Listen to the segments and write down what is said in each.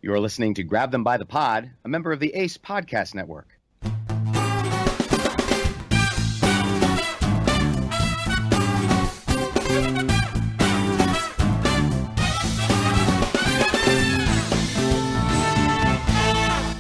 You are listening to Grab Them by the Pod, a member of the ACE Podcast Network.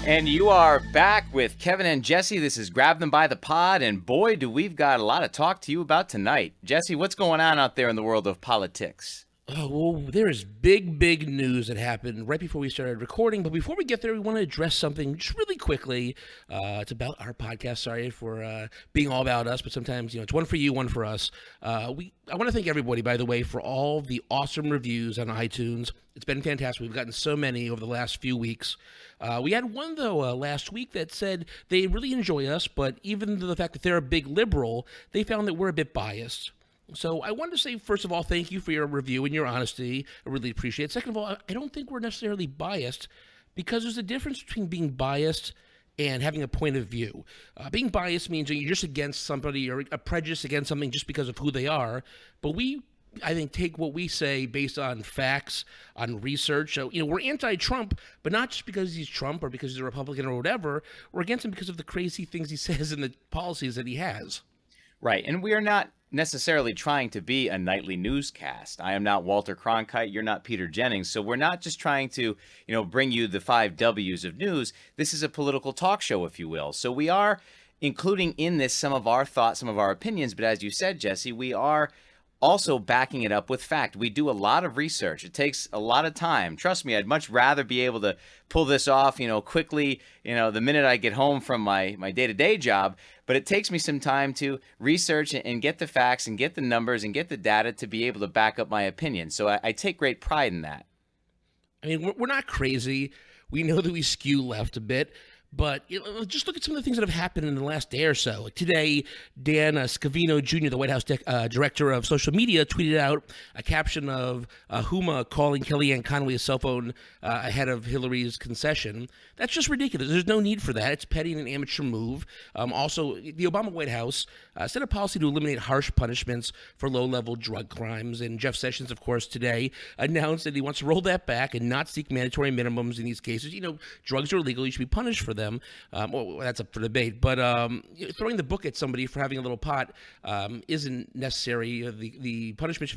And you are back with Kevin and Jesse. This is Grab Them by the Pod, and boy, do we've got a lot to talk to you about tonight. Jesse, what's going on out there in the world of politics? Oh, well, there is big news that happened right before we started recording. But before we get there, we want to address something just really quickly. It's about our podcast. Sorry for being all about us, but sometimes, it's one for you, one for us. I want to thank everybody, by the way, for all the awesome reviews on iTunes. It's been fantastic. We've gotten so many over the last few weeks. We had one, though, last week that said they really enjoy us, but even though the fact that they're a big liberal, they found that we're a bit biased. So I wanted to say, first of all, thank you for your review and your honesty. I really appreciate it. Second of all, I don't think we're necessarily biased because there's a difference between being biased and having a point of view. Being biased means you're just against somebody or a prejudice against something just because of who they are. But I think, take what we say based on facts, on research. So, we're anti-Trump, but not just because he's Trump or because he's a Republican or whatever. We're against him because of the crazy things he says and the policies that he has. Right, and we are not necessarily trying to be a nightly newscast. I am not Walter Cronkite. You're not Peter Jennings. So we're not just trying to, bring you the 5 W's of news. This is a political talk show, if you will. So we are including in this some of our thoughts, some of our opinions. But as you said, Jesse, we are also backing it up with fact. We do a lot of research. It takes a lot of time. Trust me, I'd much rather be able to pull this off, quickly, the minute I get home from my day-to-day job. But it takes me some time to research and get the facts and get the numbers and get the data to be able to back up my opinion. So I take great pride in that. I mean, we're not crazy. We know that we skew left a bit. But just look at some of the things that have happened in the last day or so. Like today, Dan Scavino Jr., the White House director of social media, tweeted out a caption of Huma calling Kellyanne Conway a cell phone ahead of Hillary's concession. That's just ridiculous. There's no need for that. It's petty and an amateur move. Also, the Obama White House set a policy to eliminate harsh punishments for low-level drug crimes. And Jeff Sessions, of course, today announced that he wants to roll that back and not seek mandatory minimums in these cases. Drugs are illegal. You should be punished for them. Well, that's up for debate. But throwing the book at somebody for having a little pot isn't necessary. The punishment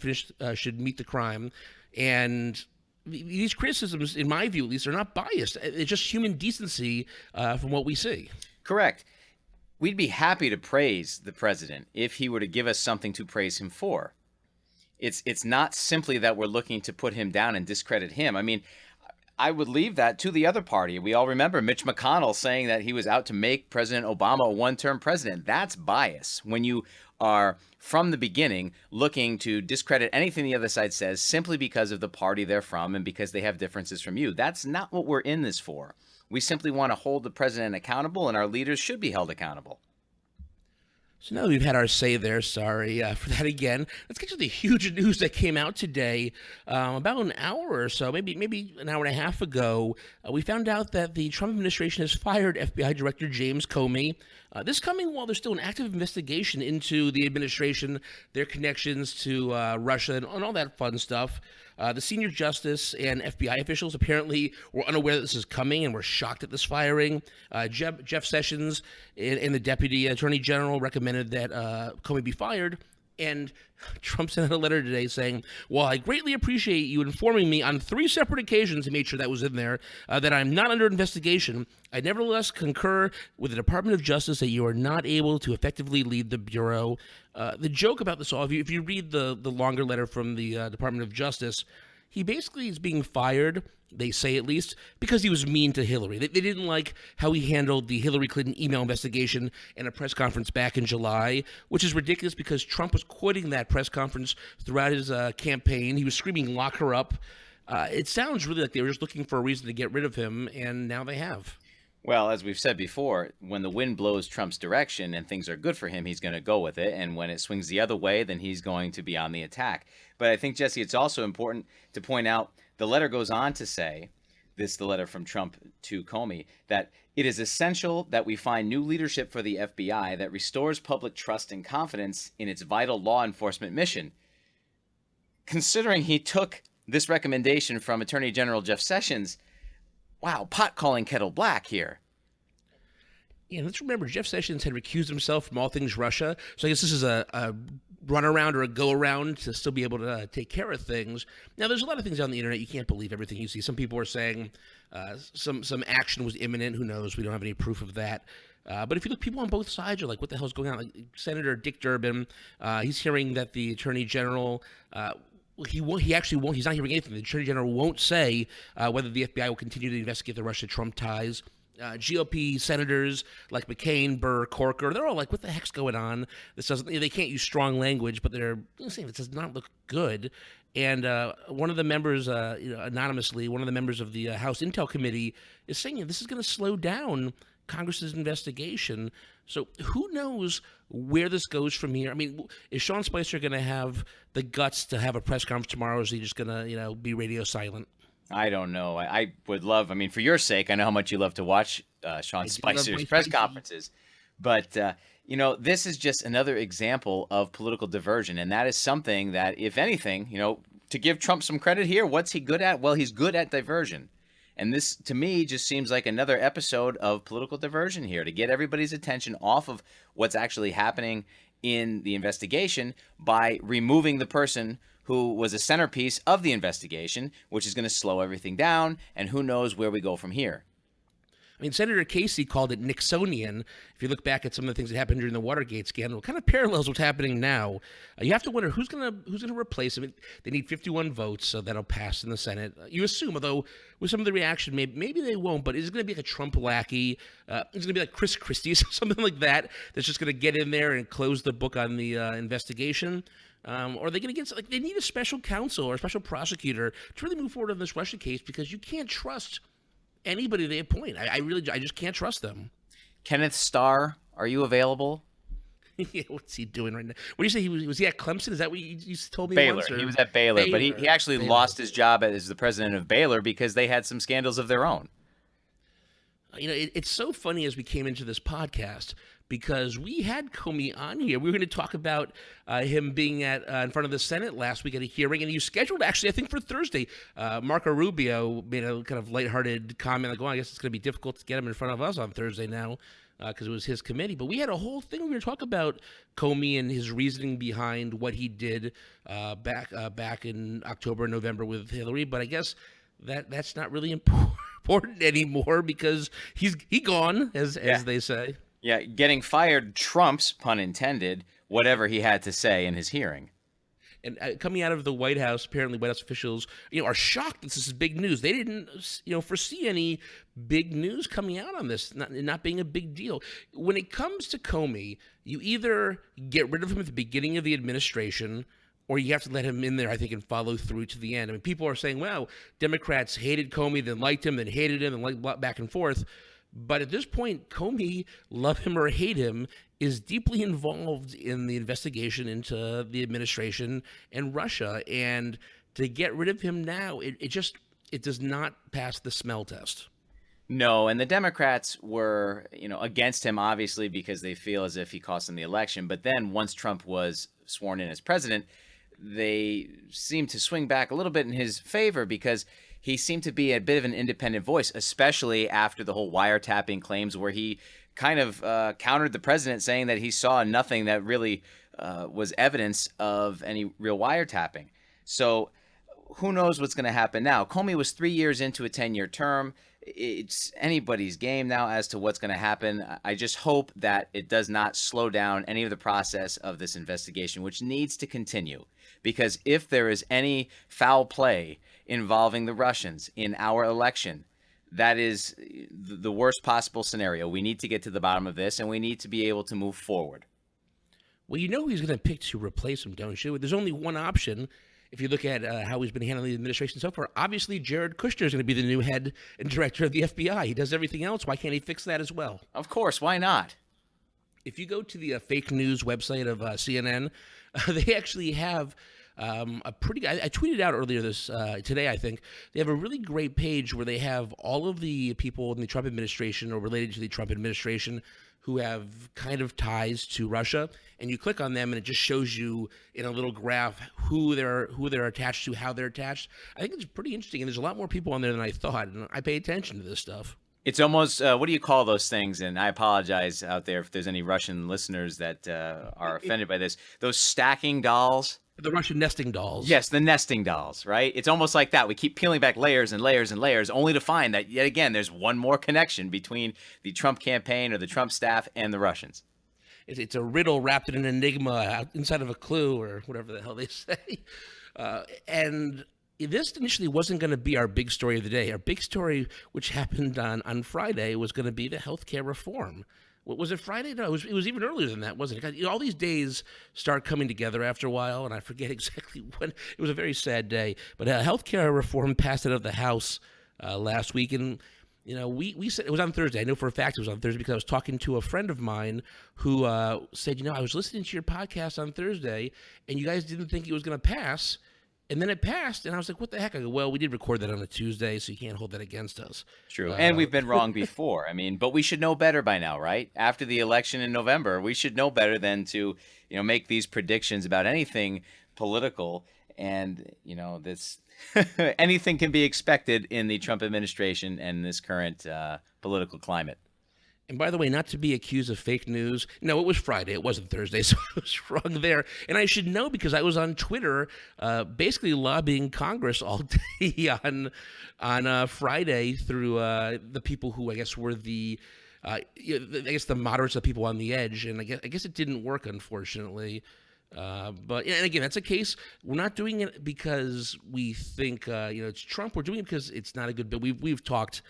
should meet the crime. And these criticisms, in my view at least, are not biased. It's just human decency from what we see. Correct. We'd be happy to praise the president if he were to give us something to praise him for. It's not simply that we're looking to put him down and discredit him. I mean, I would leave that to the other party. We all remember Mitch McConnell saying that he was out to make President Obama a one-term president. That's bias. When you are, from the beginning, looking to discredit anything the other side says simply because of the party they're from and because they have differences from you. That's not what we're in this for. We simply want to hold the president accountable, and our leaders should be held accountable. So now that we've had our say there, sorry for that again. Let's get to the huge news that came out today. About an hour or so, maybe an hour and a half ago, we found out that the Trump administration has fired FBI Director James Comey. This coming while there's still an active investigation into the administration, their connections to Russia, and all that fun stuff. The senior justice and FBI officials apparently were unaware that this is coming and were shocked at this firing. Jeff Sessions and the deputy attorney general recommended that Comey be fired. And Trump sent out a letter today saying, "Well, I greatly appreciate you informing me on 3 separate occasions," he made sure that was in there, "that I'm not under investigation. I nevertheless concur with the Department of Justice that you are not able to effectively lead the Bureau." The joke about this all, if you read the longer letter from the Department of Justice, he basically is being fired, they say at least, because he was mean to Hillary. They didn't like how he handled the Hillary Clinton email investigation in a press conference back in July, which is ridiculous because Trump was quoting that press conference throughout his campaign. He was screaming, "Lock her up." It sounds really like they were just looking for a reason to get rid of him, and now they have. Well, as we've said before, when the wind blows Trump's direction and things are good for him, he's going to go with it. And when it swings the other way, then he's going to be on the attack. But I think, Jesse, it's also important to point out the letter goes on to say, the letter from Trump to Comey, that it is essential that we find new leadership for the FBI that restores public trust and confidence in its vital law enforcement mission. Considering he took this recommendation from Attorney General Jeff Sessions, Wow, pot calling kettle black here. Yeah, let's remember Jeff Sessions had recused himself from all things Russia, so I guess this is a runaround or a go-around to still be able to take care of things. Now, there's a lot of things on the internet. You can't believe everything you see. Some people are saying some action was imminent. Who knows? We don't have any proof of that. But if you look, people on both sides are like, what the hell's going on? Like Senator Dick Durbin, he's hearing that the Attorney General... He actually won't. He's not hearing anything. The Attorney General won't say whether the FBI will continue to investigate the Russia-Trump ties. GOP senators like McCain, Burr, Corker, they're all like, what the heck's going on? This doesn't, they can't use strong language, but they're saying this does not look good. And one of the members, anonymously, one of the members of the House Intel Committee is saying this is going to slow down Congress's investigation. So who knows where this goes from here? I mean, is Sean Spicer going to have the guts to have a press conference tomorrow, or is he just going to, be radio silent? I don't know. I would love, for your sake, I know how much you love to watch Sean Spicer's press conferences. But, this is just another example of political diversion. And that is something that, if anything, to give Trump some credit here, what's he good at? Well, he's good at diversion. And this, to me, just seems like another episode of political diversion here to get everybody's attention off of what's actually happening in the investigation by removing the person who was a centerpiece of the investigation, which is going to slow everything down, and who knows where we go from here. Senator Casey called it Nixonian. If you look back at some of the things that happened during the Watergate scandal, it kind of parallels what's happening now. You have to wonder who's going to replace him. They need 51 votes, so that'll pass in the Senate. You assume, although with some of the reaction, maybe they won't. But is it going to be like a Trump lackey? Is it going to be like Chris Christie, something like that? That's just going to get in there and close the book on the investigation. Or are they going to get they need a special counsel or a special prosecutor to really move forward on this Russia case, because you can't trust anybody they appoint. I just can't trust them. Kenneth Starr, are you available? Yeah, what's he doing right now? What do you say? Was he at Clemson? Is that what you told me Baylor. once? Or? He was at Baylor, but he actually lost his job as the president of Baylor because they had some scandals of their own. It's so funny as we came into this podcast, because we had Comey on here. We were going to talk about him being in front of the Senate last week at a hearing, and he was scheduled, actually, I think, for Thursday. Marco Rubio made a kind of lighthearted comment, like, I guess it's going to be difficult to get him in front of us on Thursday now, because it was his committee. But we had a whole thing. We were going to talk about Comey and his reasoning behind what he did back in October and November with Hillary. But I guess that's not really important anymore, because he's gone, as they say. Yeah, getting fired trumps, pun intended, whatever he had to say in his hearing. And coming out of the White House, apparently White House officials, are shocked that this is big news. They didn't, foresee any big news coming out on this, not being a big deal. When it comes to Comey, you either get rid of him at the beginning of the administration, or you have to let him in there, I think, and follow through to the end. People are saying, well, Democrats hated Comey, then liked him, then hated him, and liked back and forth. But at this point, Comey, love him or hate him, is deeply involved in the investigation into the administration and Russia. And to get rid of him now, it does not pass the smell test. No, and the Democrats were, against him, obviously, because they feel as if he cost them the election. But then once Trump was sworn in as president, they seemed to swing back a little bit in his favor, because he seemed to be a bit of an independent voice, especially after the whole wiretapping claims, where he kind of countered the president, saying that he saw nothing that really was evidence of any real wiretapping. So who knows what's going to happen now? Comey was 3 years into a 10-year term. It's anybody's game now as to what's going to happen. I just hope that it does not slow down any of the process of this investigation, which needs to continue. Because if there is any foul play involving the Russians in our election, that is the worst possible scenario. We need to get to the bottom of this, and we need to be able to move forward. Well, who's going to pick to replace him, don't you? There's only one option. If you look at how he's been handling the administration so far, obviously Jared Kushner is going to be the new head and director of the FBI. He does everything else. Why can't he fix that as well? Of course. Why not? If you go to the fake news website of CNN, they actually have I tweeted out earlier this today. I think they have a really great page where they have all of the people in the Trump administration or related to the Trump administration who have kind of ties to Russia, and you click on them, and it just shows you in a little graph who they're attached to, how they're attached. I think it's pretty interesting, and there's a lot more people on there than I thought, and I pay attention to this stuff. It's almost, what do you call those things? And I apologize out there if there's any Russian listeners that are offended by this. Those stacking dolls. The Russian nesting dolls. Yes, the nesting dolls, right? It's almost like that. We keep peeling back layers and layers and layers, only to find that, yet again, there's one more connection between the Trump campaign or the Trump staff and the Russians. It's a riddle wrapped in an enigma inside of a clue, or whatever the hell they say. And this initially wasn't going to be our big story of the day. Our big story, which happened on Friday, was going to be the healthcare reform. What was it, Friday? No, it was even earlier than that, wasn't it? You know, all these days start coming together after a while, and I forget exactly when. It was a very sad day. But healthcare reform passed out of the House last week, and you know, we said it was on Thursday. I know for a fact it was on Thursday because I was talking to a friend of mine who said, you know, I was listening to your podcast on Thursday, and you guys didn't think it was going to pass. And then it passed, and I was like, what the heck? I go, well, we did record that on a Tuesday, so you can't hold that against us. True. And we've been wrong before. I mean, but we should know better by now, right? After the election in November, we should know better than to, you know, make these predictions about anything political. And, you know, this anything can be expected in the Trump administration and this current political climate. And by the way, not to be accused of fake news. No, it was Friday. It wasn't Thursday, so I was wrong there. And I should know because I was on Twitter basically lobbying Congress all day on Friday through the people who I guess were the moderates, the people on the edge. And I guess it didn't work, unfortunately. But and again, that's a case. We're not doing it because we think it's Trump. We're doing it because it's not a good bill. We've talked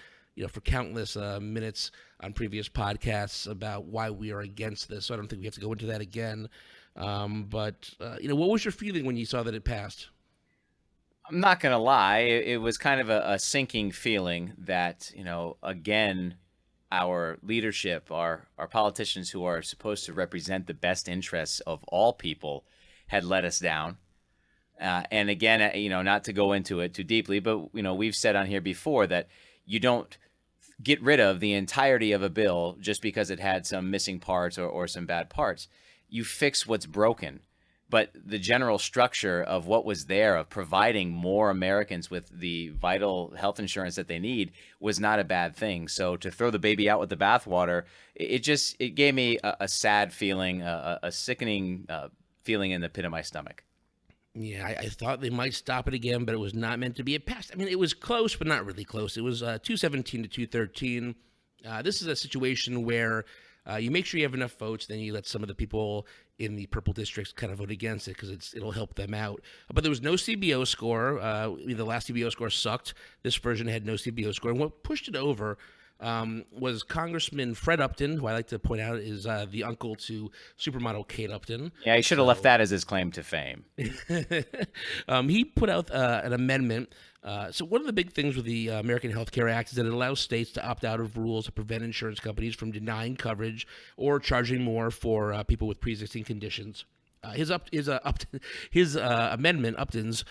for countless minutes on previous podcasts about why we are against this. So I don't think we have to go into that again. But what was your feeling when you saw that it passed? I'm not going to lie. It was kind of a sinking feeling that, again, our leadership, our politicians who are supposed to represent the best interests of all people had let us down. And again, not to go into it too deeply, but, we've said on here before that you don't get rid of the entirety of a bill just because it had some missing parts or some bad parts. You fix what's broken. But the general structure of what was there, of providing more Americans with the vital health insurance that they need, was not a bad thing. So to throw the baby out with the bathwater, it gave me a sad feeling, a sickening feeling in the pit of my stomach. Yeah, I thought they might stop it again, but it was not meant to be. It passed. I mean, it was close, but not really close. It was 217 to 213. This is a situation where you make sure you have enough votes, then you let some of the people in the purple districts kind of vote against it because it'll help them out. But there was no CBO score. The last CBO score sucked. This version had no CBO score. And what pushed it over was Congressman Fred Upton, who I like to point out is the uncle to supermodel Kate Upton. Yeah, he should have left that as his claim to fame. He put out an amendment. So one of the big things with the American Health Care Act is that it allows states to opt out of rules to prevent insurance companies from denying coverage or charging more for people with pre-existing conditions. His amendment, Upton's,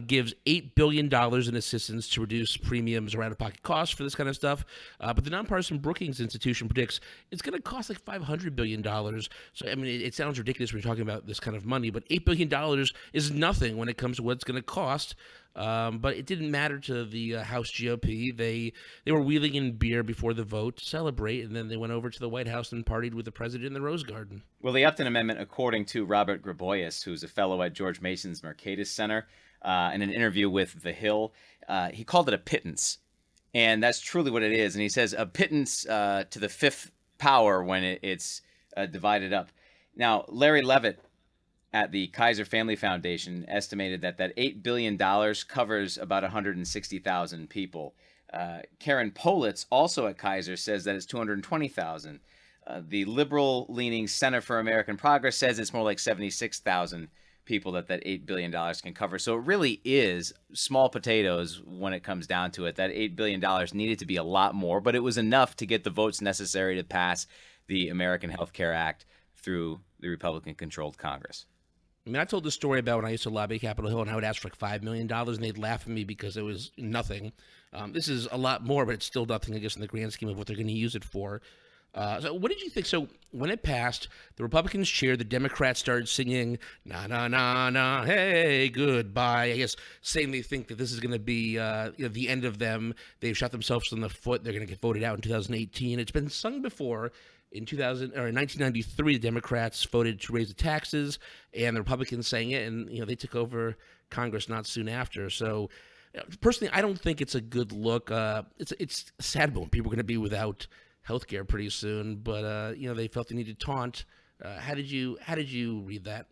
gives $8 billion in assistance to reduce premiums or out-of-pocket costs for this kind of stuff. But the nonpartisan Brookings Institution predicts it's going to cost like $500 billion. So, I mean, it sounds ridiculous when you're talking about this kind of money, but $8 billion is nothing when it comes to what it's going to cost. But it didn't matter to the House GOP. They were wheeling in beer before the vote to celebrate, and then they went over to the White House and partied with the president in the Rose Garden. Well, the Upton Amendment, according to Robert Graboyes, who's a fellow at George Mason's Mercatus Center, in an interview with The Hill, he called it a pittance. And that's truly what it is. And he says a pittance to the fifth power when it's divided up. Now, Larry Levitt at the Kaiser Family Foundation estimated that $8 billion covers about 160,000 people. Karen Politz, also at Kaiser, says that it's 220,000. The liberal-leaning Center for American Progress says it's more like 76,000 people that $8 billion can cover. So it really is small potatoes when it comes down to it. That $8 billion needed to be a lot more, but it was enough to get the votes necessary to pass the American Health Care Act through the Republican-controlled Congress. I mean, I told the story about when I used to lobby Capitol Hill and I would ask for like $5 million and they'd laugh at me because it was nothing. This is a lot more, but it's still nothing, I guess, in the grand scheme of what they're going to use it for. So what did you think? So when it passed, the Republicans cheered, the Democrats started singing, na, na, na, na, hey, goodbye. I guess saying they think that this is going to be the end of them. They've shot themselves in the foot. They're going to get voted out in 2018. It's been sung before. In 1993, the Democrats voted to raise the taxes, and the Republicans sang it, and they took over Congress not soon after. So, personally, I don't think it's a good look. It's sad when people are going to be without health care pretty soon, but they felt they needed to taunt. How did you read that?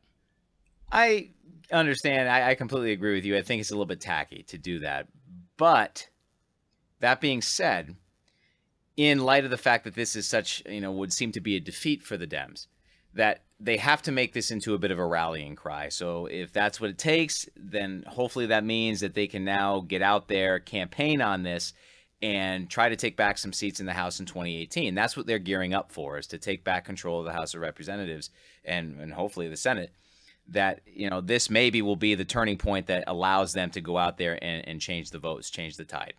I understand. I completely agree with you. I think it's a little bit tacky to do that. But that being said, in light of the fact that this is such, would seem to be a defeat for the Dems, that they have to make this into a bit of a rallying cry. So if that's what it takes, then hopefully that means that they can now get out there, campaign on this, and try to take back some seats in the House in 2018. That's what they're gearing up for, is to take back control of the House of Representatives and hopefully the Senate. That, this maybe will be the turning point that allows them to go out there and change the votes, change the tide.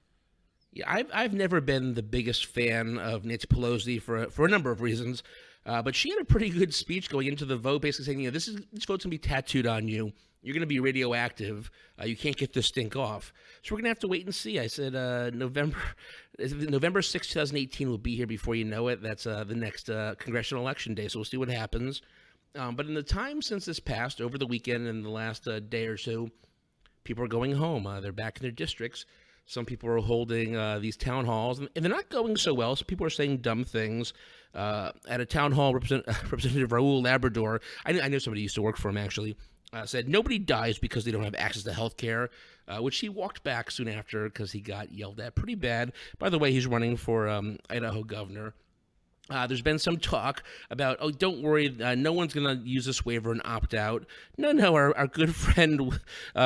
Yeah, I've never been the biggest fan of Nancy Pelosi for a number of reasons, but she had a pretty good speech going into the vote, basically saying, this vote's gonna be tattooed on you. You're gonna be radioactive. You can't get this stink off. So we're gonna have to wait and see. I said November 6th, 2018 will be here before you know it. That's the next congressional election day. So we'll see what happens. But in the time since this passed, over the weekend and the last day or so, people are going home. They're back in their districts. Some people are holding these town halls, and they're not going so well. So people are saying dumb things. At a town hall, Representative Raul Labrador, I know somebody used to work for him actually, said nobody dies because they don't have access to health care, which he walked back soon after because he got yelled at pretty bad. By the way, he's running for Idaho governor. There's been some talk about, don't worry, no one's going to use this waiver and opt out. No, our good friend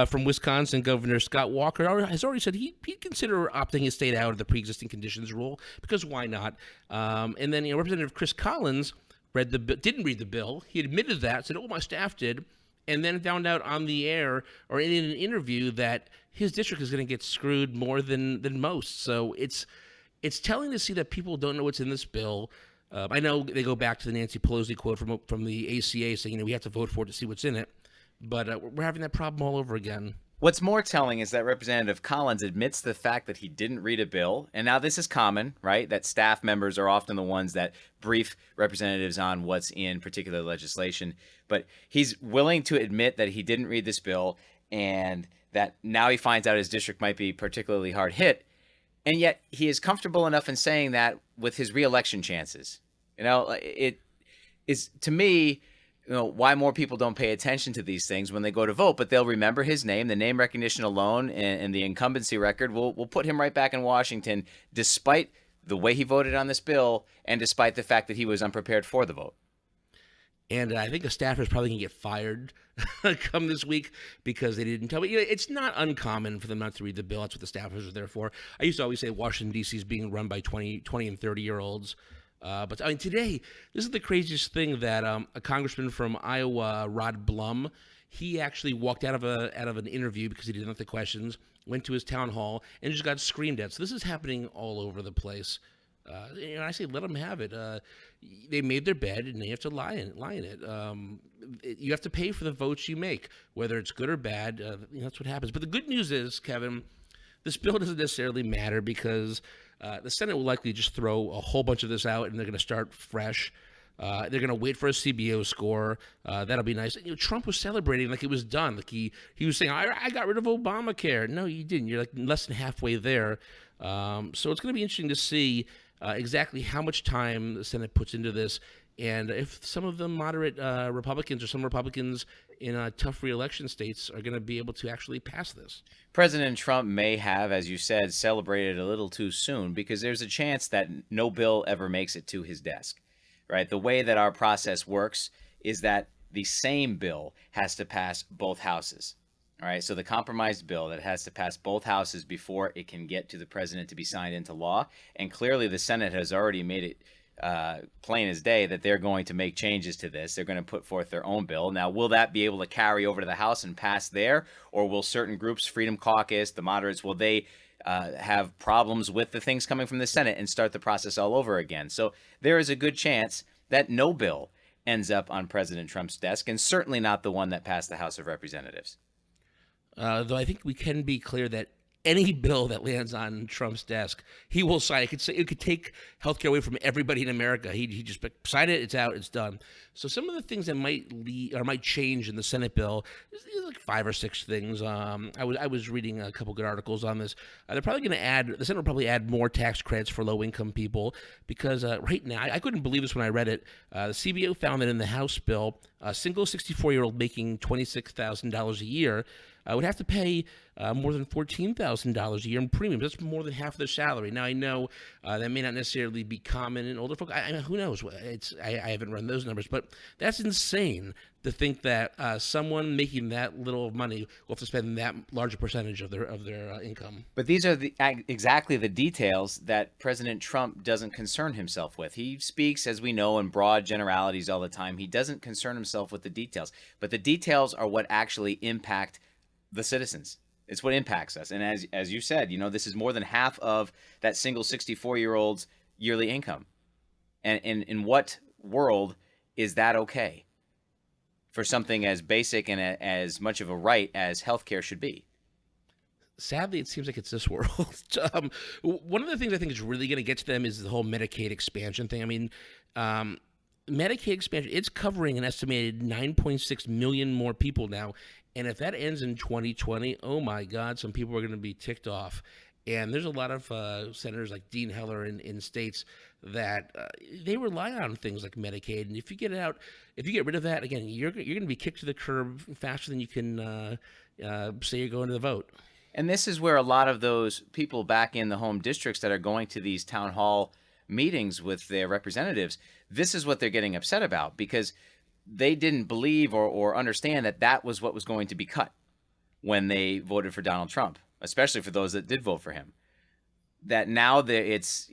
from Wisconsin, Governor Scott Walker, has already said he'd consider opting his state out of the pre-existing conditions rule, because why not? And then Representative Chris Collins didn't read the bill. He admitted that, said, my staff did, and then found out on the air or in an interview that his district is going to get screwed more than most. So it's telling to see that people don't know what's in this bill. I know they go back to the Nancy Pelosi quote from the ACA saying, we have to vote for it to see what's in it. But we're having that problem all over again. What's more telling is that Representative Collins admits the fact that he didn't read a bill. And now this is common, right? That staff members are often the ones that brief representatives on what's in particular legislation. But he's willing to admit that he didn't read this bill and that now he finds out his district might be particularly hard hit. And yet he is comfortable enough in saying that with his reelection chances. It is, to me, why more people don't pay attention to these things when they go to vote, but they'll remember his name. The name recognition alone and the incumbency record will put him right back in Washington, despite the way he voted on this bill and despite the fact that he was unprepared for the vote. And I think a staffer is probably going to get fired come this week because they didn't tell me. It's not uncommon for them not to read the bill. That's what the staffers are there for. I used to always say Washington, D.C. is being run by 20 and 30-year-olds. But I mean, today, this is the craziest thing that a congressman from Iowa, Rod Blum, he actually walked out of an interview because he didn't like the questions, went to his town hall, and just got screamed at. So this is happening all over the place. I say let them have it. They made their bed, and they have to lie in it. You have to pay for the votes you make, whether it's good or bad. That's what happens. But the good news is, Kevin, this bill doesn't necessarily matter because the Senate will likely just throw a whole bunch of this out, and they're going to start fresh. They're going to wait for a CBO score. That'll be nice. Trump was celebrating like it was done. Like he was saying, I got rid of Obamacare. No, you didn't. You're like less than halfway there. So it's going to be interesting to see exactly how much time the Senate puts into this, and if some of the moderate Republicans or some Republicans in tough re-election states are going to be able to actually pass this. President Trump may have, as you said, celebrated a little too soon because there's a chance that no bill ever makes it to his desk, right? The way that our process works is that the same bill has to pass both houses. All right, so the compromised bill that has to pass both houses before it can get to the president to be signed into law. And clearly the Senate has already made it plain as day that they're going to make changes to this. They're going to put forth their own bill. Now, will that be able to carry over to the House and pass there, or will certain groups, Freedom Caucus, the moderates, will they have problems with the things coming from the Senate and start the process all over again? So there is a good chance that no bill ends up on President Trump's desk, and certainly not the one that passed the House of Representatives. Though I think we can be clear that any bill that lands on Trump's desk, he will sign. It could take healthcare away from everybody in America. He just sign it. It's out. It's done. So some of the things that might change in the Senate bill is like 5 or 6 things. I was reading a couple good articles on this. They're probably going to add. The Senate will probably add more tax credits for low income people because right now I couldn't believe this when I read it. The CBO found that in the House bill, a single 64-year-old making $26,000 a year would have to pay more than $14,000 a year in premiums. That's more than half their salary. Now, I know that may not necessarily be common in older folk. Who knows? I haven't run those numbers, but that's insane to think that someone making that little money will have to spend that larger percentage of their income. But these are exactly the details that President Trump doesn't concern himself with. He speaks, as we know, in broad generalities all the time. He doesn't concern himself with the details. But the details are what actually impact the citizens. It's what impacts us. And as you said, this is more than half of that single 64-year-old's yearly income. And in what world is that okay for something as basic and as much of a right as healthcare should be? Sadly, it seems like it's this world. One of the things I think is really going to get to them is the whole Medicaid expansion thing. I mean, Medicaid expansion, it's covering an estimated 9.6 million more people now. And if that ends in 2020, oh my God, some people are going to be ticked off. And there's a lot of senators like Dean Heller in states that they rely on things like Medicaid. And if you get rid of that, again, you're going to be kicked to the curb faster than you can say you're going to the vote. And this is where a lot of those people back in the home districts that are going to these town hall meetings with their representatives, this is what they're getting upset about, because they didn't believe or understand that was what was going to be cut when they voted for Donald Trump, especially for those that did vote for him. That now it's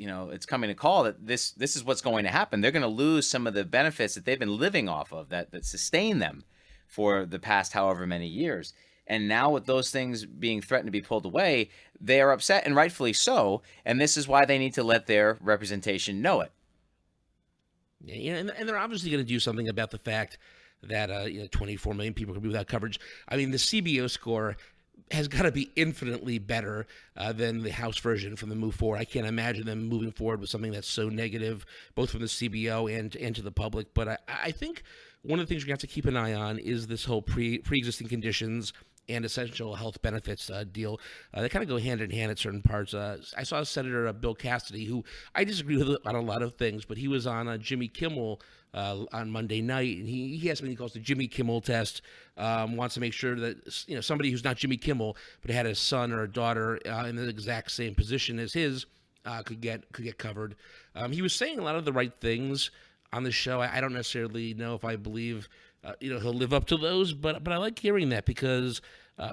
coming to call that this is what's going to happen. They're going to lose some of the benefits that they've been living off of that sustain them for the past however many years. And now with those things being threatened to be pulled away, they are upset, and rightfully so. And this is why they need to let their representation know it. Yeah, and they're obviously going to do something about the fact that 24 million people could be without coverage. I mean, the CBO score has got to be infinitely better than the House version from the move forward. I can't imagine them moving forward with something that's so negative, both from the CBO and to the public. But I think one of the things we're going to have to keep an eye on is this whole pre-existing conditions and essential health benefits deal. They kind of go hand in hand at certain parts. I saw Senator Bill Cassidy, who I disagree with on a lot of things, but he was on Jimmy Kimmel on Monday night, and he has something he calls the Jimmy Kimmel test. Wants to make sure that somebody who's not Jimmy Kimmel but had a son or a daughter in the exact same position as his could get covered. He was saying a lot of the right things on the show. I don't necessarily know if I believe he'll live up to those, but I like hearing that because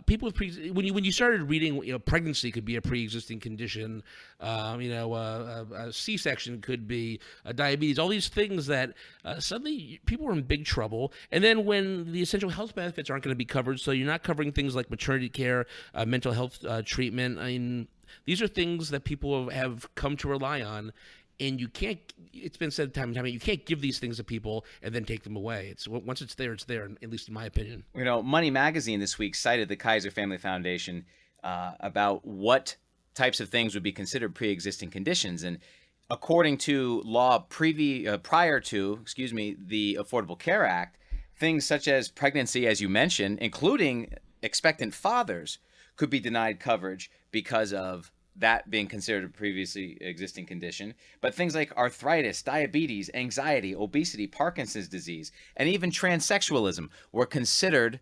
people with when you started reading, pregnancy could be a pre-existing condition, a C-section could be diabetes, all these things that suddenly people are in big trouble. And then when the essential health benefits aren't going to be covered, so you're not covering things like maternity care, mental health treatment. I mean, these are things that people have come to rely on. And you can't, it's been said time and time again, you can't give these things to people and then take them away. Once it's there, at least in my opinion. Money Magazine this week cited the Kaiser Family Foundation about what types of things would be considered pre-existing conditions. And according to law prior to the Affordable Care Act, things such as pregnancy, as you mentioned, including expectant fathers, could be denied coverage because of that being considered a previously existing condition. But things like arthritis, diabetes, anxiety, obesity, Parkinson's disease, and even transsexualism were considered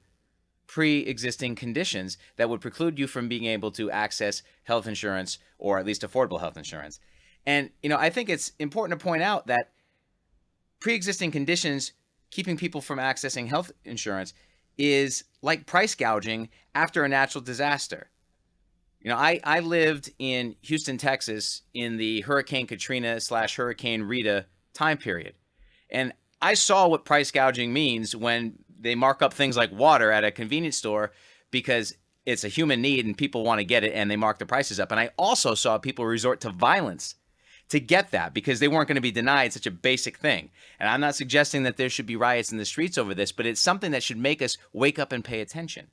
pre-existing conditions that would preclude you from being able to access health insurance, or at least affordable health insurance. And, I think it's important to point out that pre-existing conditions keeping people from accessing health insurance is like price gouging after a natural disaster. I lived in Houston, Texas in the Hurricane Katrina / Hurricane Rita time period. And I saw what price gouging means when they mark up things like water at a convenience store because it's a human need and people want to get it and they mark the prices up. And I also saw people resort to violence to get that because they weren't going to be denied such a basic thing. And I'm not suggesting that there should be riots in the streets over this, but it's something that should make us wake up and pay attention.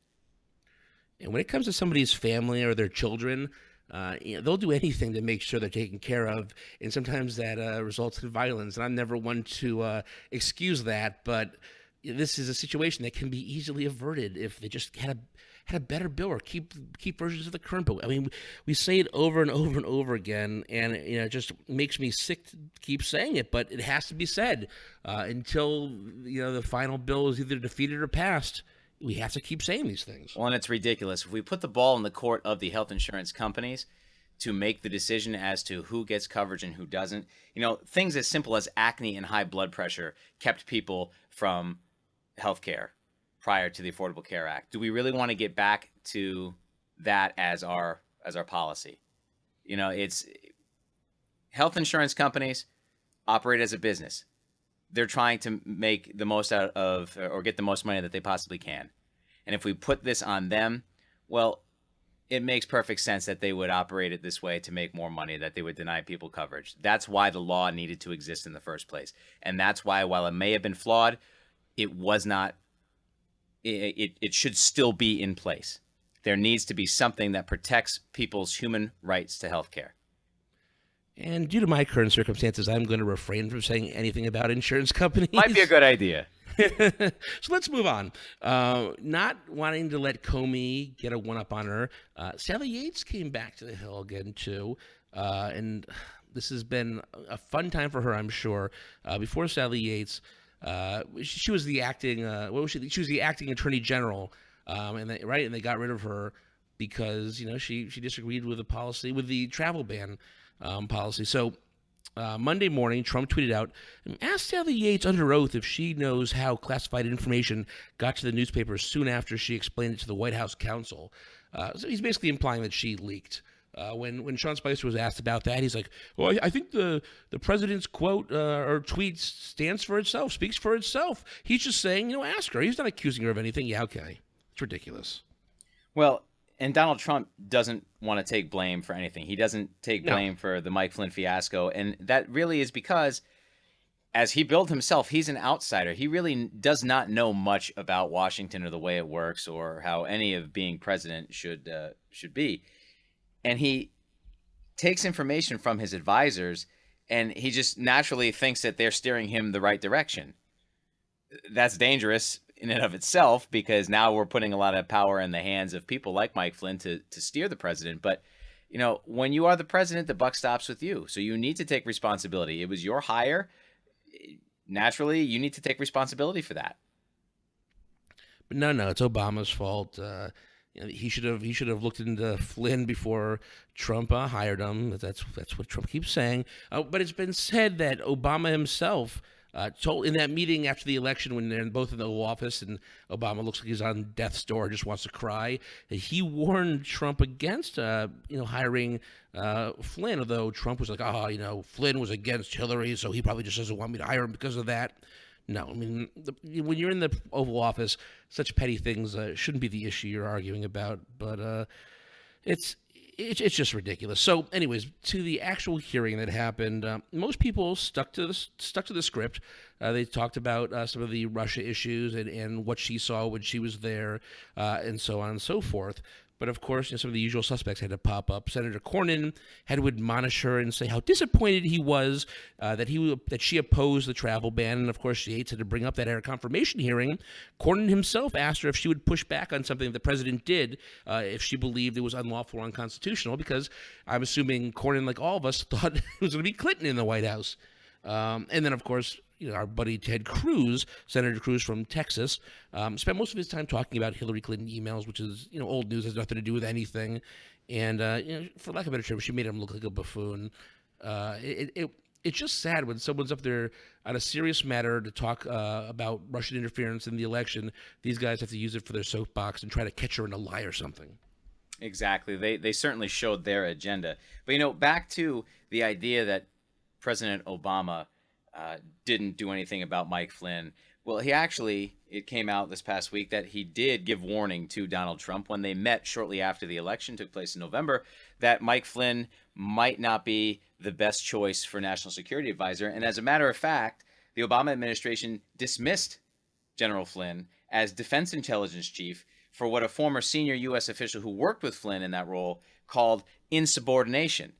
And when it comes to somebody's family or their children, they'll do anything to make sure they're taken care of, and sometimes that results in violence. And I'm never one to excuse that, but this is a situation that can be easily averted if they just had a better bill or keep versions of the current bill. I mean, we say it over and over and over again, and it just makes me sick to keep saying it, but it has to be said until the final bill is either defeated or passed. We have to keep saying these things. Well, and it's ridiculous. If we put the ball in the court of the health insurance companies to make the decision as to who gets coverage and who doesn't, things as simple as acne and high blood pressure kept people from health care prior to the Affordable Care Act. Do we really want to get back to that as our policy? It's health insurance companies operate as a business. They're trying to make the most out of or get the most money that they possibly can. And if we put this on them, well, it makes perfect sense that they would operate it this way to make more money, that they would deny people coverage. That's why the law needed to exist in the first place. And that's why, while it may have been flawed, it was not, it should still be in place. There needs to be something that protects people's human rights to health care. And due to my current circumstances, I'm going to refrain from saying anything about insurance companies. Might be a good idea. So let's move on. Not wanting to let Comey get a one-up on her, Sally Yates came back to the Hill again, too. And this has been a fun time for her, I'm sure. Before Sally Yates, she was the acting, what was she? She was the acting attorney general, and they got rid of her because, she disagreed with the policy, with the travel ban policy. So Monday morning, Trump tweeted out, asked Sally Yates under oath if she knows how classified information got to the newspapers soon after she explained it to the White House counsel. So he's basically implying that she leaked. When Sean Spicer was asked about that, he's like, well, I think the president's quote or tweet stands for itself, speaks for itself. He's just saying, ask her. He's not accusing her of anything. Yeah, okay. It's ridiculous. Well, and Donald Trump doesn't want to take blame for anything. He doesn't take blame for the Mike Flynn fiasco. And that really is because, as he billed himself, he's an outsider. He really does not know much about Washington or the way it works or how any of being president should be. And he takes information from his advisors, and he just naturally thinks that they're steering him the right direction. That's dangerous in and of itself, because now we're putting a lot of power in the hands of people like Mike Flynn to steer the president. But, when you are the president, the buck stops with you. So you need to take responsibility. It was your hire. Naturally, you need to take responsibility for that. But no, it's Obama's fault. He should have looked into Flynn before Trump hired him. That's what Trump keeps saying. But it's been said that Obama himself told in that meeting after the election, when they're both in the Oval Office and Obama looks like he's on death's door, just wants to cry, that he warned Trump against hiring Flynn. Although Trump was like, Flynn was against Hillary, so he probably just doesn't want me to hire him because of that. No, I mean, when you're in the Oval Office, such petty things shouldn't be the issue you're arguing about. But it's just ridiculous. So, anyways, to the actual hearing that happened, most people stuck to the script. They talked about some of the Russia issues and what she saw when she was there, and so on and so forth. But of course, some of the usual suspects had to pop up. Senator Cornyn had to admonish her and say how disappointed he was that she opposed the travel ban. And of course, Yates had to bring up that at a confirmation hearing. Cornyn himself asked her if she would push back on something the president did if she believed it was unlawful or unconstitutional, because I'm assuming Cornyn, like all of us, thought it was going to be Clinton in the White House. And then, of course, our buddy Ted Cruz, Senator Cruz from Texas, spent most of his time talking about Hillary Clinton emails, which is, old news, has nothing to do with anything. And, for lack of a better term, she made him look like a buffoon. It's just sad when someone's up there on a serious matter to talk about Russian interference in the election. These guys have to use it for their soapbox and try to catch her in a lie or something. Exactly. They certainly showed their agenda. But, back to the idea that President Obama didn't do anything about Mike Flynn. Well, it came out this past week that he did give warning to Donald Trump when they met shortly after the election took place in November, that Mike Flynn might not be the best choice for national security advisor. And as a matter of fact, the Obama administration dismissed General Flynn as defense intelligence chief for what a former senior U.S. official who worked with Flynn in that role called insubordination.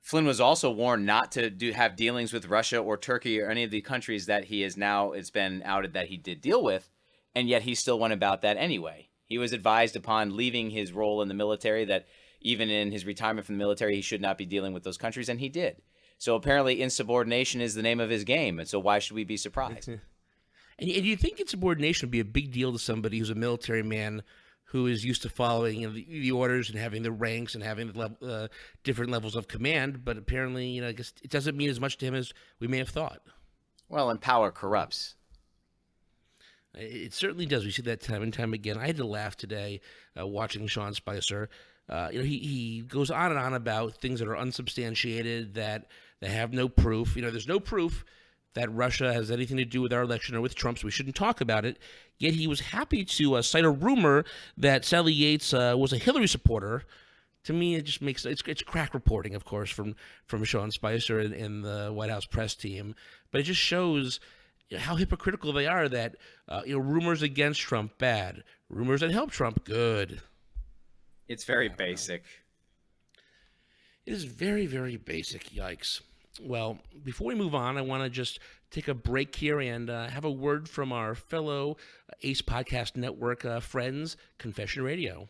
Flynn was also warned not to have dealings with Russia or Turkey or any of the countries that it's been outed that he did deal with, and yet he still went about that anyway. He was advised upon leaving his role in the military that even in his retirement from the military, he should not be dealing with those countries, and he did. So apparently insubordination is the name of his game, and so why should we be surprised? And you think insubordination would be a big deal to somebody who's a military man who is used to following the orders and having the ranks and having the different levels of command, but apparently, I guess it doesn't mean as much to him as we may have thought. Well, and power corrupts. It certainly does. We see that time and time again. I had to laugh today watching Sean Spicer. He goes on and on about things that are unsubstantiated, that have no proof. There's no proof that Russia has anything to do with our election or with Trump, so we shouldn't talk about it. Yet he was happy to cite a rumor that Sally Yates was a Hillary supporter. To me, it just makes it's crack reporting, of course, from Sean Spicer and the White House press team. But it just shows how hypocritical they are. That rumors against Trump bad, rumors that help Trump good. It's very basic. It is very, very basic. Yikes. Well, before we move on, I want to just take a break here and have a word from our fellow Ace Podcast Network friends, Confession Radio.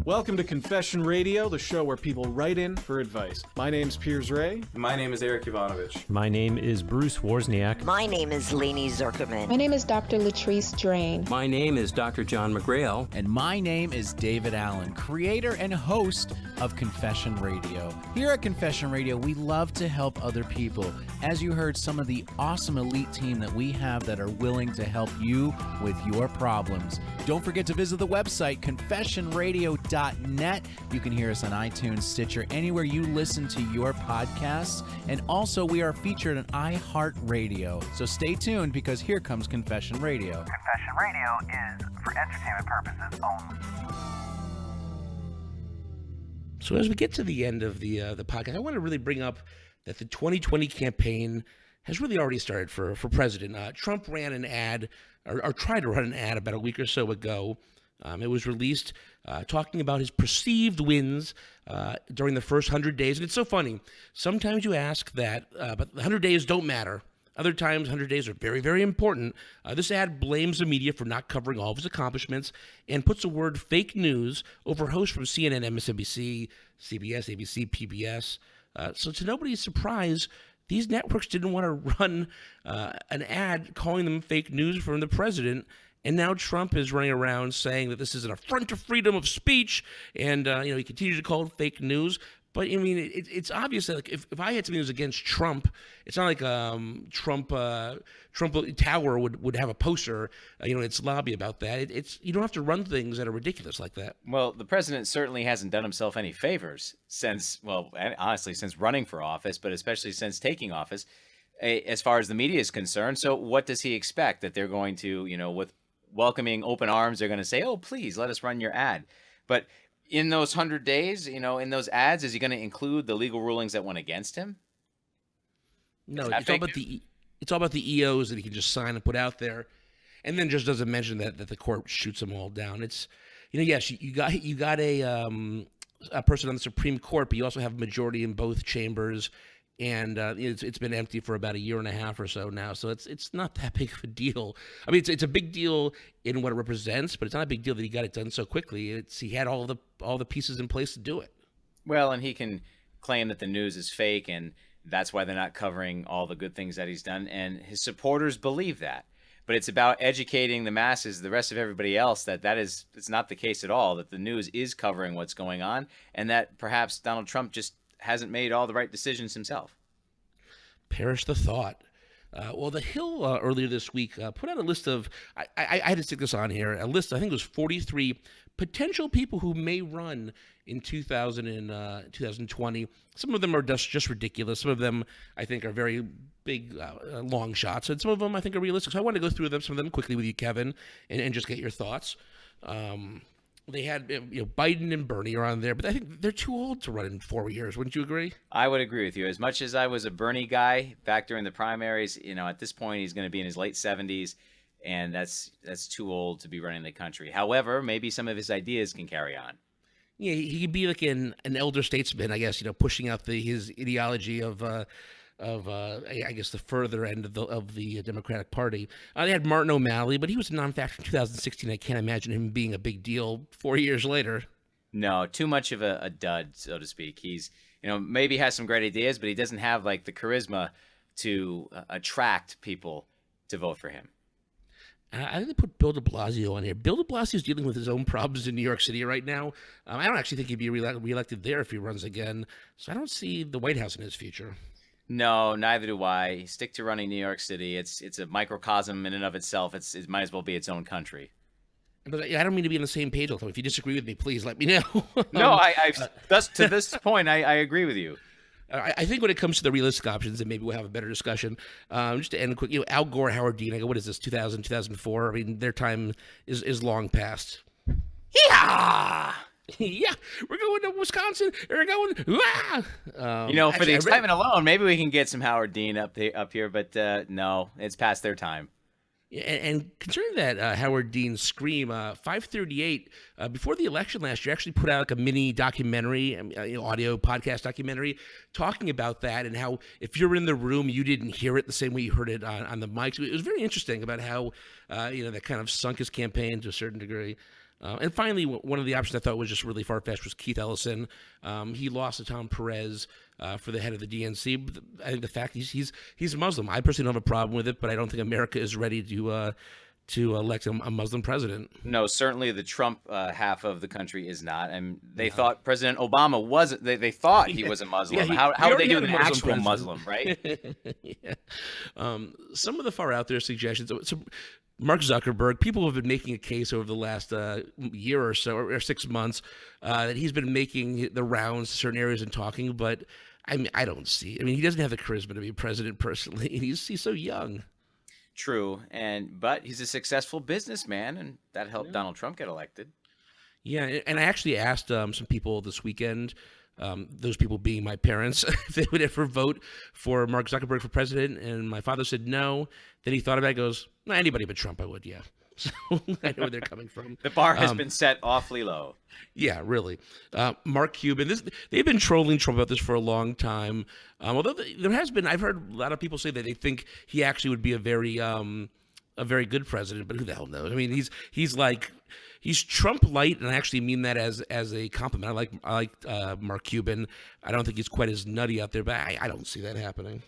Welcome to Confession Radio, the show where people write in for advice. My name's Piers Ray. My name is Eric Ivanovich. My name is Bruce Wozniak. My name is Lainey Zerkerman. My name is Dr. Latrice Drain. My name is Dr. John McGrail. And my name is David Allen, creator and host of Confession Radio. Here at Confession Radio, we love to help other people. As you heard, some of the awesome elite team that we have that are willing to help you with your problems. Don't forget to visit the website, confessionradio.net. You can hear us on iTunes, Stitcher, anywhere you listen to your podcasts. And also, we are featured on iHeartRadio. So stay tuned, because here comes Confession Radio. Confession Radio is for entertainment purposes only. So as we get to the end of the podcast, I want to really bring up that the 2020 campaign has really already started for president. Trump ran an ad, or tried to run an ad about a week or so ago. It was released talking about his perceived wins during the first 100 days. And it's so funny. Sometimes you ask that, but 100 days don't matter. Other times, 100 days are very, very important. This ad blames the media for not covering all of his accomplishments and puts the word fake news over hosts from CNN, MSNBC, CBS, ABC, PBS. So to nobody's surprise, these networks didn't want to run an ad calling them fake news from the president. And now Trump is running around saying that this is an affront to freedom of speech, and he continues to call it fake news. But I mean, it's obvious that like, if I had something that was against Trump, it's not like Trump Tower would have a poster, in its lobby about that. You don't have to run things that are ridiculous like that. Well, the president certainly hasn't done himself any favors since running for office, but especially since taking office, as far as the media is concerned. So what does he expect? That they're going to, with welcoming open arms, they're going to say, oh, please let us run your ad. But in those 100 days, in those ads, is he going to include the legal rulings that went against him? No, it's all about the EOs that he can just sign and put out there, and then just doesn't mention that the court shoots them all down. It's, yes, you got a person on the Supreme Court, but you also have a majority in both chambers. And it's been empty for about a year and a half or so now, so it's not that big of a deal. I mean, it's a big deal in what it represents, but it's not a big deal that he got it done so quickly. He had all the pieces in place to do it. Well, and he can claim that the news is fake, and that's why they're not covering all the good things that he's done, and his supporters believe that. But it's about educating the masses, the rest of everybody else, it's not the case at all, that the news is covering what's going on, and that perhaps Donald Trump just hasn't made all the right decisions himself. Perish the thought. Well, The Hill earlier this week put out a list of, I had to stick this on here, a list, I think it was 43 potential people who may run in 2020. Some of them are just ridiculous. Some of them, I think, are very big, long shots. And some of them, I think, are realistic. So I want to go through some of them quickly with you, Kevin, and just get your thoughts. They had, Biden and Bernie are on there, but I think they're too old to run in 4 years. Wouldn't you agree? I would agree with you. As much as I was a Bernie guy back during the primaries, at this point he's going to be in his late 70s, and that's too old to be running the country. However, maybe some of his ideas can carry on. Yeah, he could be like an elder statesman, I guess, pushing out his ideology of I guess the further end of the Democratic Party. They had Martin O'Malley, but he was a non-factor in 2016. I can't imagine him being a big deal 4 years later. No, too much of a dud, so to speak. He's maybe has some great ideas, but he doesn't have like the charisma to attract people to vote for him. I think they put Bill de Blasio on here. Bill de Blasio is dealing with his own problems in New York City right now. I don't actually think he'd be reelected there if he runs again. So I don't see the White House in his future. No, neither do I. Stick to running New York City. It's a microcosm in and of itself. It might as well be its own country. But I don't mean to be on the same page all the time. If you disagree with me, please let me know. No, to this point, I agree with you. I think when it comes to the realistic options, and maybe we'll have a better discussion. Just to end quick, Al Gore, Howard Dean. What is this? 2000, 2004. I mean, their time is long past. Yeah. Yeah, we're going to Wisconsin. We're going. For the excitement alone, maybe we can get some Howard Dean up here. But no, it's past their time. Yeah, and concerning that Howard Dean scream, 538 before the election last year, actually put out like a mini documentary, audio podcast documentary, talking about that and how if you're in the room, you didn't hear it the same way you heard it on the mics. It was very interesting about how that kind of sunk his campaign to a certain degree. And finally, one of the options I thought was just really far-fetched was Keith Ellison. He lost to Tom Perez for the head of the DNC. I think the fact he's a Muslim. I personally don't have a problem with it, but I don't think America is ready to elect a Muslim president. No, certainly the Trump half of the country is not. And they thought President Obama wasn't. They thought he was a Muslim. How would they do an actual Muslim, right? Yeah. Some of the far out there suggestions. So Mark Zuckerberg, people have been making a case over the last year or so, or 6 months, that he's been making the rounds to certain areas and talking, but I don't see. He doesn't have the charisma to be president personally. He's so young. True, but he's a successful businessman, and that helped Donald Trump get elected. Yeah, and I actually asked some people this weekend, those people being my parents, if they would ever vote for Mark Zuckerberg for president, and my father said no. Then he thought about it, goes, "No, anybody but Trump, I would, yeah." So I know where they're coming from. The bar has been set awfully low. Yeah, really. Mark Cuban, they've been trolling Trump about this for a long time. Although there has been, I've heard a lot of people say that they think he actually would be a very good president, but who the hell knows? He's Trump light, and I actually mean that as a compliment. I like Mark Cuban. I don't think he's quite as nutty out there, but I don't see that happening.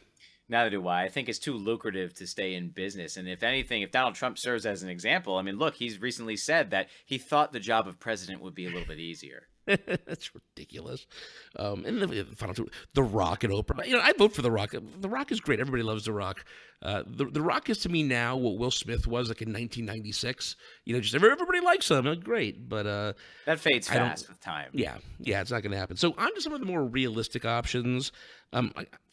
Neither do I. I think it's too lucrative to stay in business. And if anything, if Donald Trump serves as an example, look, he's recently said that he thought the job of president would be a little bit easier. That's ridiculous. And the final two, The Rock and Oprah. I vote for The Rock. The Rock is great. Everybody loves The Rock. The Rock is to me now what Will Smith was like in 1996. Just everybody likes him. Great, but that fades fast with time. Yeah, it's not going to happen. So on to some of the more realistic options.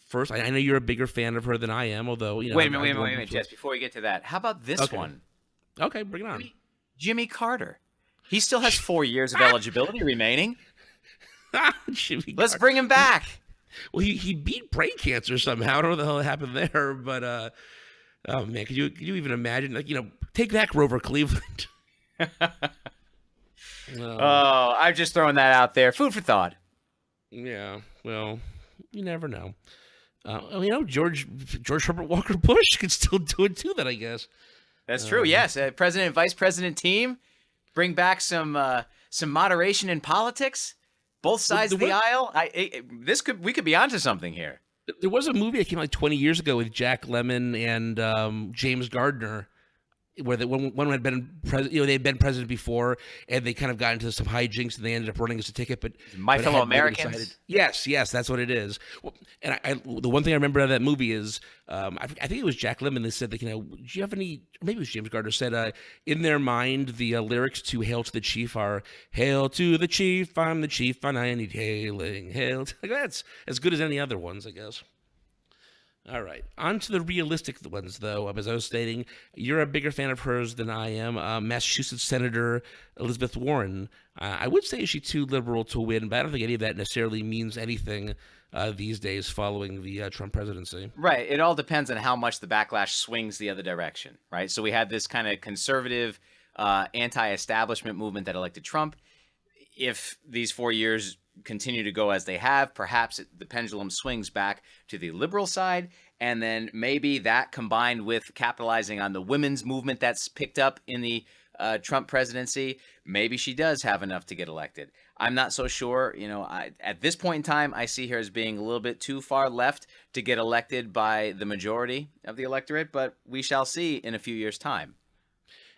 First, I know you're a bigger fan of her than I am, although Wait a minute, Jess. Before we get to that, how about this one? Okay, bring it on. Jimmy Carter. He still has 4 years of eligibility remaining. Let's bring him back. Well, he beat brain cancer somehow. I don't know what the hell happened there, but oh man, could you even imagine? Take that, Grover Cleveland. I'm just throwing that out there. Food for thought. Yeah, well, you never know. George Herbert Walker Bush could still do it too. Then I guess that's true. Yes, president and vice president team. Bring back some moderation in politics, both sides of the aisle. We could be onto something here. There was a movie that came out like 20 years ago with Jack Lemmon and James Gardner, where one had been they'd been president before, and they kind of got into some hijinks, and they ended up running as a ticket. But My but Fellow hadn't been Americans? decided. Yes, that's what it is. Well, and the one thing I remember of that movie is, I think it was Jack Lemmon that said that, do you have any? Maybe it was James Gardner said, in their mind, the lyrics to "Hail to the Chief" are "Hail to the Chief, I'm the Chief, and I need hailing, hail." That's as good as any other ones, I guess. All right. On to the realistic ones, though. As I was stating, you're a bigger fan of hers than I am. Massachusetts Senator Elizabeth Warren. I would say she's too liberal to win, but I don't think any of that necessarily means anything these days following the Trump presidency. Right. It all depends on how much the backlash swings the other direction, right? So we had this kind of conservative, anti-establishment movement that elected Trump. If these 4 years continue to go as they have, perhaps the pendulum swings back to the liberal side, and then maybe that combined with capitalizing on the women's movement that's picked up in the Trump presidency, maybe she does have enough to get elected. I'm not so sure. At this point in time, I see her as being a little bit too far left to get elected by the majority of the electorate, but we shall see in a few years' time.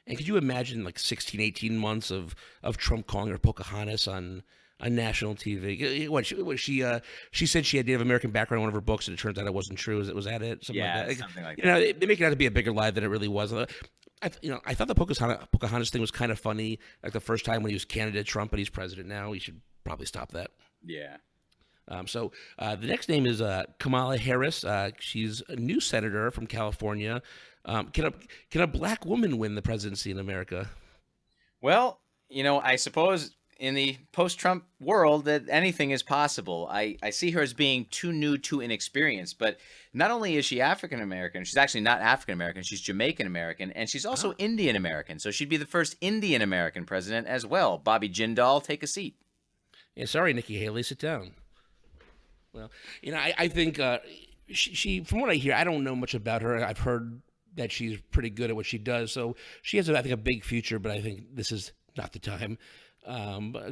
And could you imagine 16, 18 months of Trump calling her Pocahontas on national TV? She said she had Native American background in one of her books, and it turns out it wasn't true. Was that it? Something like that. Something like that. They make it out to be a bigger lie than it really was. I thought the Pocahontas thing was kind of funny. Like the first time when he was candidate Trump, but he's president now. He should probably stop that. Yeah. So the next name is Kamala Harris. She's a new senator from California. Can a black woman win the presidency in America? Well, I suppose in the post-Trump world that anything is possible. I see her as being too new, too inexperienced. But not only is she African-American, she's actually not African-American, she's Jamaican-American, and she's also Indian-American. So she'd be the first Indian-American president as well. Bobby Jindal, take a seat. Yeah, sorry, Nikki Haley, sit down. Well, I think she, from what I hear, I don't know much about her. I've heard that she's pretty good at what she does. So she has, I think, a big future, but I think this is not the time.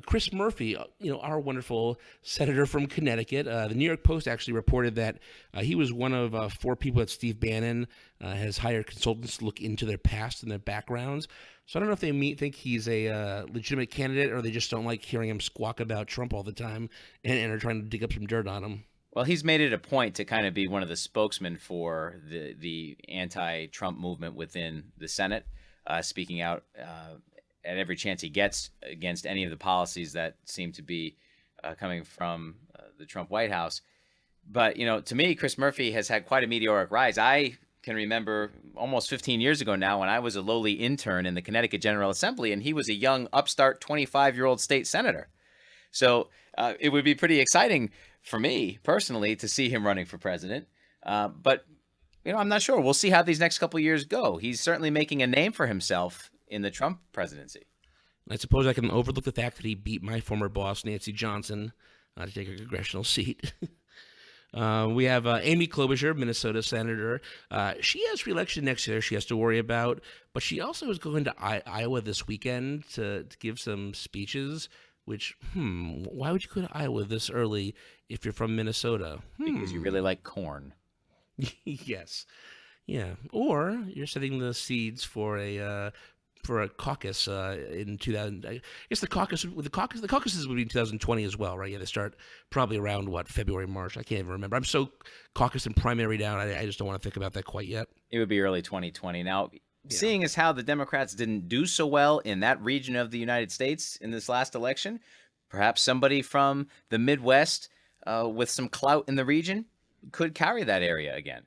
Chris Murphy, our wonderful senator from Connecticut. The New York Post actually reported that he was one of 4 people that Steve Bannon has hired consultants to look into their past and their backgrounds. So I don't know if they think he's a legitimate candidate, or they just don't like hearing him squawk about Trump all the time and are trying to dig up some dirt on him. Well, he's made it a point to kind of be one of the spokesmen for the anti-Trump movement within the Senate, speaking out at every chance he gets against any of the policies that seem to be coming from the Trump White House. But, to me, Chris Murphy has had quite a meteoric rise. I can remember almost 15 years ago now when I was a lowly intern in the Connecticut General Assembly, and he was a young, upstart 25-year-old state senator. So it would be pretty exciting for me personally to see him running for president. But, I'm not sure. We'll see how these next couple of years go. He's certainly making a name for himself in the Trump presidency. I suppose I can overlook the fact that he beat my former boss, Nancy Johnson, to take a congressional seat. We have Amy Klobuchar, Minnesota senator. She has re-election next year she has to worry about, but she also is going to Iowa this weekend to give some speeches, which, why would you go to Iowa this early if you're from Minnesota? Because you really like corn. Yes. Yeah. Or you're setting the seeds for a caucus in 2000. I guess the caucuses would be in 2020 as well, right? Yeah, they start probably around February, March. I can't even remember. I'm so caucus and primary down. I just don't want to think about that quite yet. It would be early 2020. Now, seeing as how the Democrats didn't do so well in that region of the United States in this last election, perhaps somebody from the Midwest with some clout in the region could carry that area again.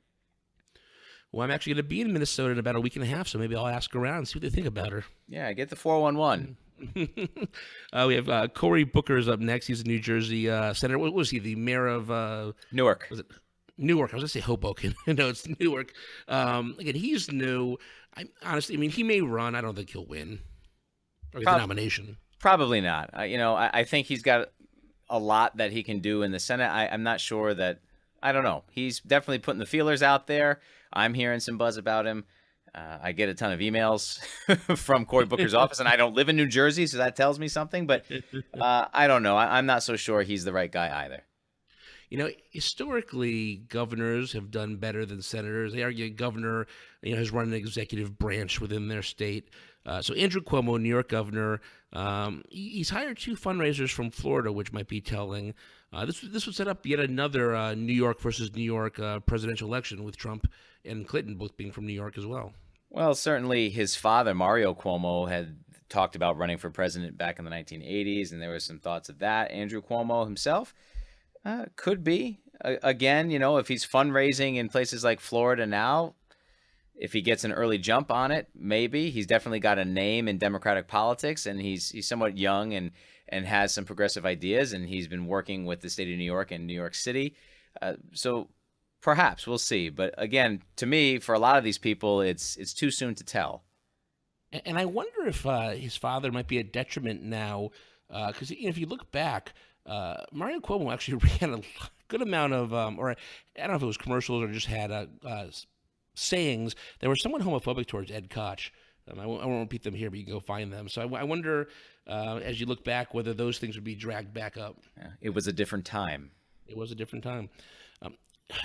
Well, I'm actually going to be in Minnesota in about a week and a half, so maybe I'll ask around and see what they think about her. Yeah, get the 411. We have Cory Booker's up next. He's a New Jersey senator. What was he? The mayor of Newark. Was it Newark? I was going to say Hoboken. No, it's Newark. Again, he's new. Honestly, he may run. I don't think he'll win or get the nomination. Probably not. I think he's got a lot that he can do in the Senate. I'm not sure that. I don't know. He's definitely putting the feelers out there. I'm hearing some buzz about him. I get a ton of emails from Cory Booker's office, and I don't live in New Jersey, so that tells me something. But I don't know. I'm not so sure he's the right guy either. Historically, governors have done better than senators. They argue a governor, has run an executive branch within their state. So Andrew Cuomo, New York governor, he's hired 2 fundraisers from Florida, which might be telling. This would set up yet another New York versus New York presidential election, with Trump and Clinton both being from New York as well. Well, certainly his father, Mario Cuomo, had talked about running for president back in the 1980s, and there were some thoughts of that. Andrew Cuomo himself could be. Again, if he's fundraising in places like Florida now, if he gets an early jump on it, maybe. He's definitely got a name in Democratic politics, and he's somewhat young and has some progressive ideas, and he's been working with the state of New York and New York City. So perhaps, we'll see. But again, to me, for a lot of these people, it's too soon to tell. And I wonder if his father might be a detriment now, because if you look back, Mario Cuomo actually ran a good amount of, or I don't know if it was commercials or just had sayings that were somewhat homophobic towards Ed Koch. I won't repeat them here, but you can go find them. So I wonder, as you look back, whether those things would be dragged back up. Yeah, it was a different time. It was a different time.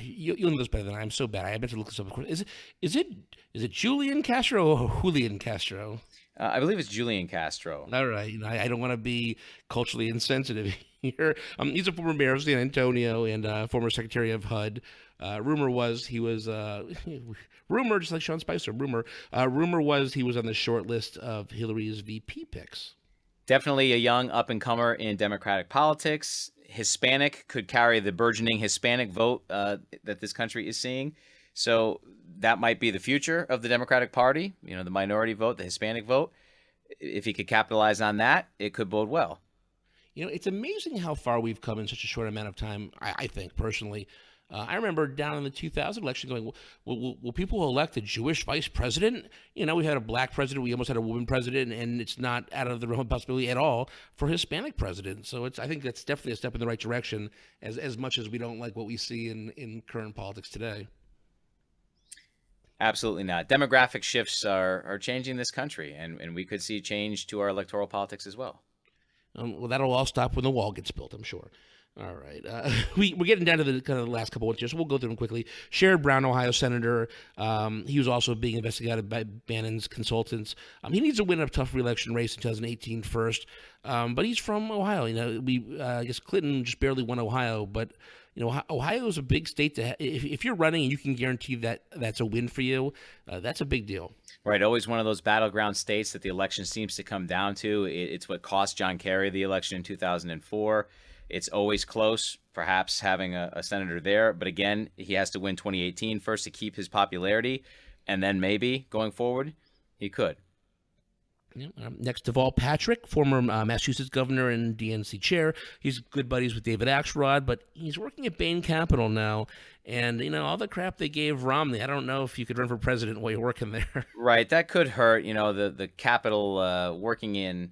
You'll know this better than I. I'm so bad. I meant to look this up. Of course, is it Julian Castro or Julian Castro? I believe it's Julian Castro. All right. I don't want to be culturally insensitive here. He's a former mayor of San Antonio and former secretary of HUD. Rumor was he was rumor, just like Sean Spicer. Rumor was he was on the short list of Hillary's VP picks. Definitely a young up-and-comer in Democratic politics. Hispanic, could carry the burgeoning Hispanic vote that this country is seeing. So that might be the future of the Democratic Party, the minority vote, the Hispanic vote. If he could capitalize on that, it could bode well. It's amazing how far we've come in such a short amount of time, I think, personally. I remember down in the 2000 election going, will people elect a Jewish vice president? We had a black president. We almost had a woman president, and it's not out of the realm of possibility at all for a Hispanic president. So I think that's definitely a step in the right direction, as much as we don't like what we see in current politics today. Absolutely not. Demographic shifts are changing this country, and we could see change to our electoral politics as well. Well, that'll all stop when the wall gets built, I'm sure. All right. We're getting down to the kind of the last couple ones here, so we'll go through them quickly. Sherrod Brown, Ohio senator. He was also being investigated by Bannon's consultants. He needs to win a tough re-election race in 2018 first, but he's from Ohio. I guess Clinton just barely won Ohio, but Ohio is a big state to if you're running and you can guarantee that that's a win for you, that's a big deal. Right, always one of those battleground states that the election seems to come down to. It's what cost John Kerry the election in 2004. It's always close, perhaps having a senator there. But again, he has to win 2018 first to keep his popularity. And then maybe going forward, he could. Yeah, next of all, Patrick, former Massachusetts governor and DNC chair. He's good buddies with David Axelrod, but he's working at Bain Capital now. And, all the crap they gave Romney, I don't know if you could run for president while you're working there. Right, that could hurt. The capital working in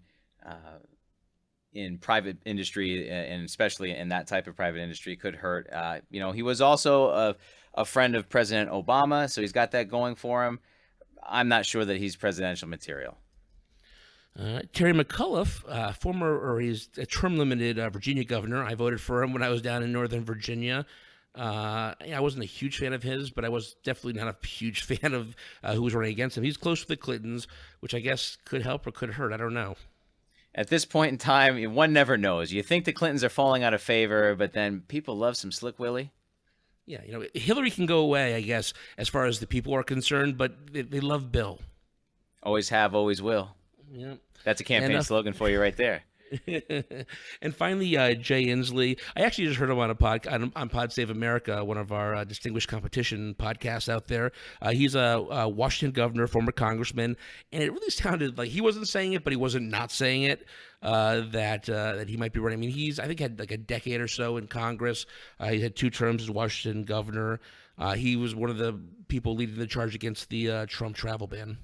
private industry, and especially in that type of private industry, could hurt. He was also a friend of President Obama, so he's got that going for him. I'm not sure that he's presidential material. Terry McAuliffe, he's a term-limited Virginia governor. I voted for him when I was down in Northern Virginia. I wasn't a huge fan of his, but I was definitely not a huge fan of who was running against him. He's close to the Clintons, which I guess could help or could hurt. I don't know. At this point in time, one never knows. You think the Clintons are falling out of favor, but then people love some Slick Willie. Yeah, Hillary can go away, I guess, as far as the people are concerned, but they love Bill. Always have, always will. Yeah. That's a campaign slogan for you right there. And finally, Jay Inslee. I actually just heard him on on Pod Save America, one of our distinguished competition podcasts out there. He's a Washington governor, former congressman, and it really sounded like he wasn't saying it, but he wasn't not saying it. That he might be running. I mean, he's I think had like a decade or so in Congress. He had 2 terms as Washington governor. He was one of the people leading the charge against the Trump travel ban.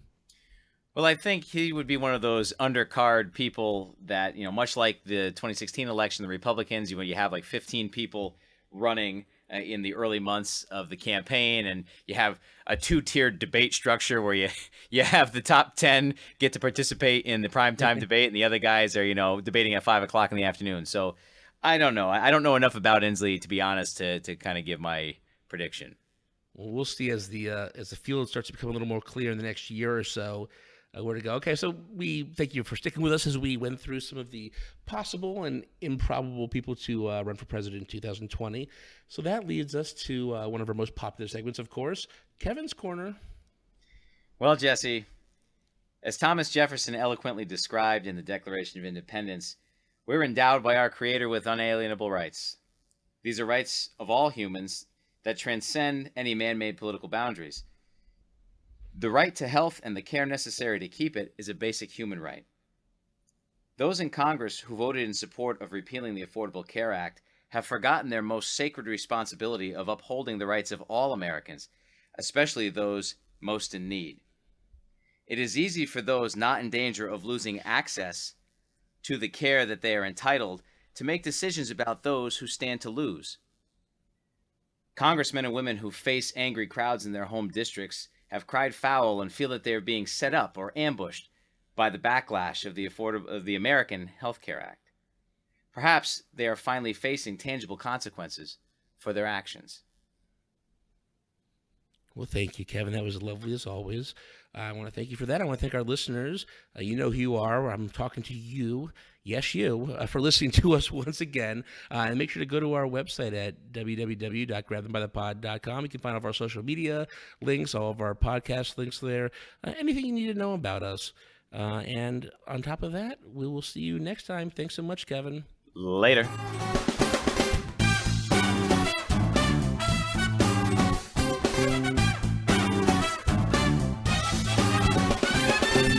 Well, I think he would be one of those undercard people that, much like the 2016 election, the Republicans, you have like 15 people running in the early months of the campaign, and you have a 2-tiered debate structure where you have the top 10 get to participate in the primetime debate, and the other guys are, debating at 5 o'clock in the afternoon. So I don't know. I don't know enough about Inslee, to be honest, to kind of give my prediction. Well, we'll see as the field starts to become a little more clear in the next year or so where to go. Okay, so we thank you for sticking with us as we went through some of the possible and improbable people to run for president in 2020. So that leads us to one of our most popular segments, of course, Kevin's Corner. Well, Jesse, as Thomas Jefferson eloquently described in the Declaration of Independence, we're endowed by our Creator with unalienable rights. These are rights of all humans that transcend any man-made political boundaries. The right to health and the care necessary to keep it is a basic human right. Those in Congress who voted in support of repealing the Affordable Care Act have forgotten their most sacred responsibility of upholding the rights of all Americans, especially those most in need. It is easy for those not in danger of losing access to the care that they are entitled to make decisions about those who stand to lose. Congressmen and women who face angry crowds in their home districts have cried foul and feel that they are being set up or ambushed by the backlash of the American Health Care Act. Perhaps they are finally facing tangible consequences for their actions. Well, thank you, Kevin. That was lovely as always. I want to thank you for that. I want to thank our listeners. You know who you are. I'm talking to you. Yes, you, for listening to us once again. And make sure to go to our website at www.grabthembythepod.com. You can find all of our social media links, all of our podcast links there, anything you need to know about us. And on top of that, we will see you next time. Thanks so much, Kevin. Later.